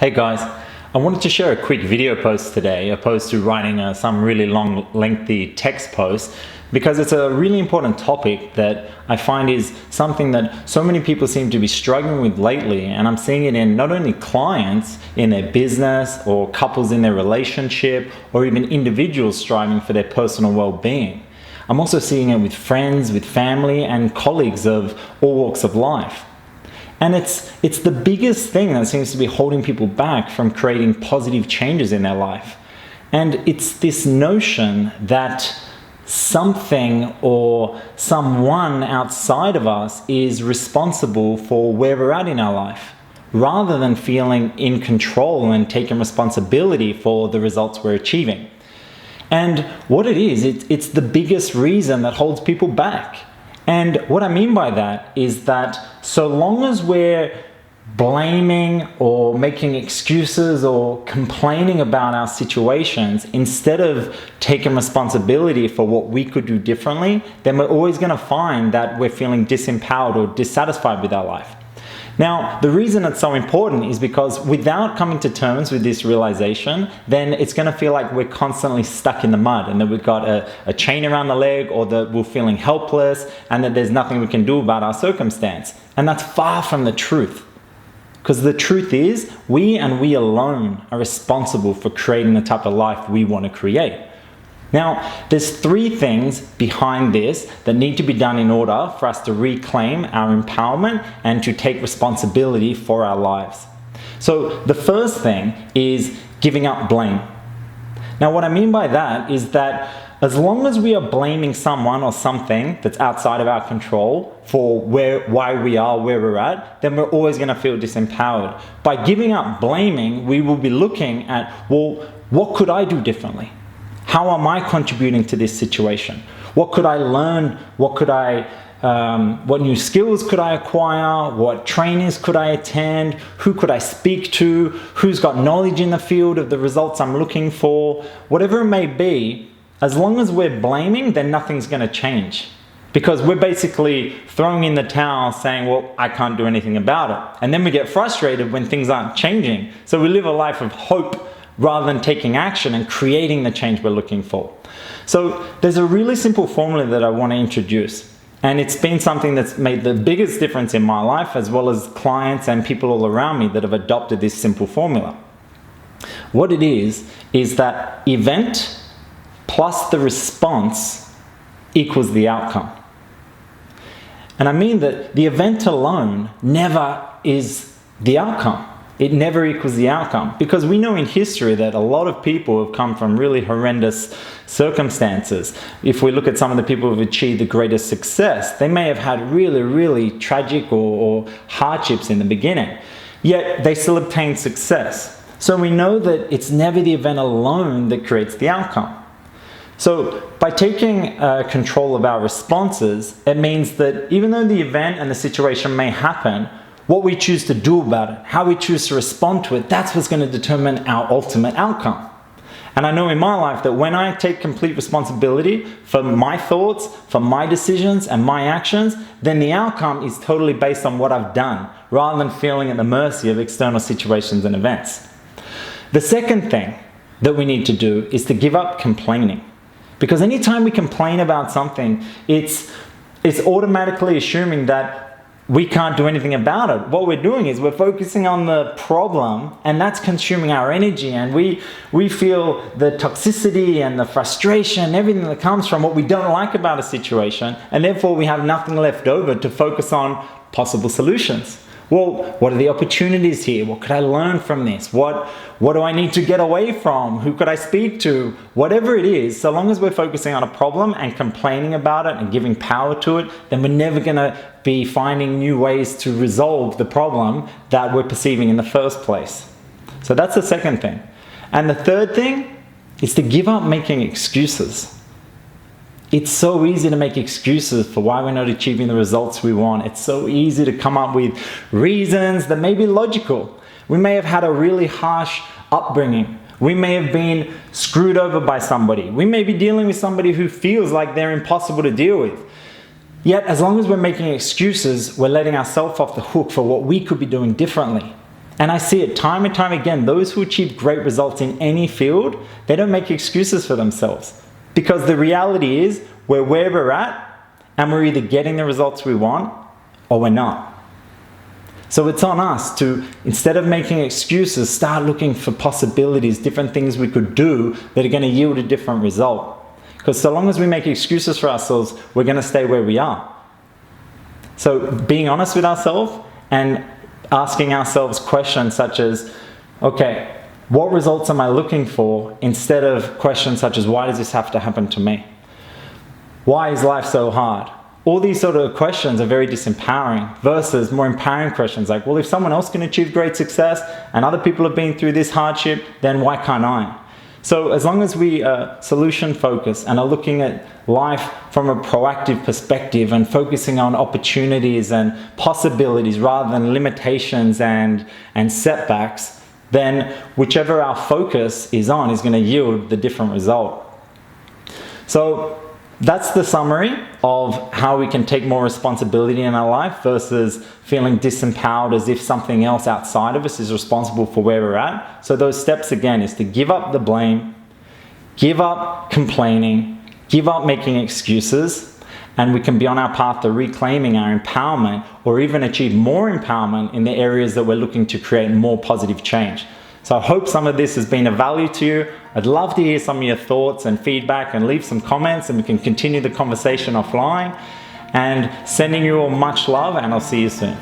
Hey guys, I wanted to share a quick video post today opposed to writing some really long, lengthy text post, because it's a really important topic that I find is something that so many people seem to be struggling with lately, and I'm seeing it in not only clients in their business or couples in their relationship or even individuals striving for their personal well-being. I'm also seeing it with friends, with family and colleagues of all walks of life. And it's the biggest thing that seems to be holding people back from creating positive changes in their life. And it's this notion that something or someone outside of us is responsible for where we're at in our life, rather than feeling in control and taking responsibility for the results we're achieving. And what it is, it's the biggest reason that holds people back. And what I mean by that is that so long as we're blaming or making excuses or complaining about our situations instead of taking responsibility for what we could do differently, then we're always going to find that we're feeling disempowered or dissatisfied with our life. Now, the reason it's so important is because without coming to terms with this realization, then it's going to feel like we're constantly stuck in the mud and that we've got a chain around the leg, or that we're feeling helpless and that there's nothing we can do about our circumstance. And that's far from the truth. Because the truth is, we and we alone are responsible for creating the type of life we want to create. Now, there's three things behind this that need to be done in order for us to reclaim our empowerment and to take responsibility for our lives. So the first thing is giving up blame. Now, what I mean by that is that as long as we are blaming someone or something that's outside of our control for why we are where we're at, then we're always going to feel disempowered. By giving up blaming, we will be looking at, well, what could I do differently? How am I contributing to this situation? What could I learn? What new skills could I acquire? What trainings could I attend? Who could I speak to? Who's got knowledge in the field of the results I'm looking for? Whatever it may be, as long as we're blaming, then nothing's going to change. Because we're basically throwing in the towel saying, well, I can't do anything about it. And then we get frustrated when things aren't changing. So we live a life of hope rather than taking action and creating the change we're looking for. So there's a really simple formula that I want to introduce. And it's been something that's made the biggest difference in my life, as well as clients and people all around me that have adopted this simple formula. What it is that event plus the response equals the outcome. And I mean that the event alone never is the outcome. It never equals the outcome, because we know in history that a lot of people have come from really horrendous circumstances. If we look at some of the people who have achieved the greatest success, they may have had really, really tragic or hardships in the beginning, yet they still obtained success. So we know that it's never the event alone that creates the outcome. So by taking control of our responses, it means that even though the event and the situation may happen, what we choose to do about it, how we choose to respond to it, that's what's going to determine our ultimate outcome. And I know in my life that when I take complete responsibility for my thoughts, for my decisions and my actions, then the outcome is totally based on what I've done, rather than feeling at the mercy of external situations and events. The second thing that we need to do is to give up complaining. Because anytime we complain about something, it's automatically assuming that we can't do anything about it. What we're doing is we're focusing on the problem, and that's consuming our energy, and we feel the toxicity and the frustration, everything that comes from what we don't like about a situation, and therefore we have nothing left over to focus on possible solutions. Well, what are the opportunities here? What could I learn from this? What do I need to get away from? Who could I speak to? Whatever it is, so long as we're focusing on a problem and complaining about it and giving power to it, then we're never going to be finding new ways to resolve the problem that we're perceiving in the first place. So that's the second thing. And the third thing is to give up making excuses. It's so easy to make excuses for why we're not achieving the results we want. It's so easy to come up with reasons that may be logical. We may have had a really harsh upbringing. We may have been screwed over by somebody. We may be dealing with somebody who feels like they're impossible to deal with. Yet, as long as we're making excuses, we're letting ourselves off the hook for what we could be doing differently. And I see it time and time again. Those who achieve great results in any field, they don't make excuses for themselves. Because the reality is, we're where we're at, and we're either getting the results we want, or we're not. So it's on us to, instead of making excuses, start looking for possibilities, different things we could do that are going to yield a different result. Because so long as we make excuses for ourselves, we're going to stay where we are. So being honest with ourselves and asking ourselves questions such as, okay, what results am I looking for, instead of questions such as, why does this have to happen to me? Why is life so hard? All these sort of questions are very disempowering, versus more empowering questions like, well, if someone else can achieve great success and other people have been through this hardship, then why can't I? So as long as we are solution focused and are looking at life from a proactive perspective and focusing on opportunities and possibilities rather than limitations and setbacks, then whichever our focus is on is going to yield the different result. So that's the summary of how we can take more responsibility in our life versus feeling disempowered as if something else outside of us is responsible for where we're at. So those steps again is to give up the blame, give up complaining, give up making excuses, and we can be on our path to reclaiming our empowerment, or even achieve more empowerment in the areas that we're looking to create more positive change. So I hope some of this has been of value to you. I'd love to hear some of your thoughts and feedback, and leave some comments, and we can continue the conversation offline. And sending you all much love, and I'll see you soon.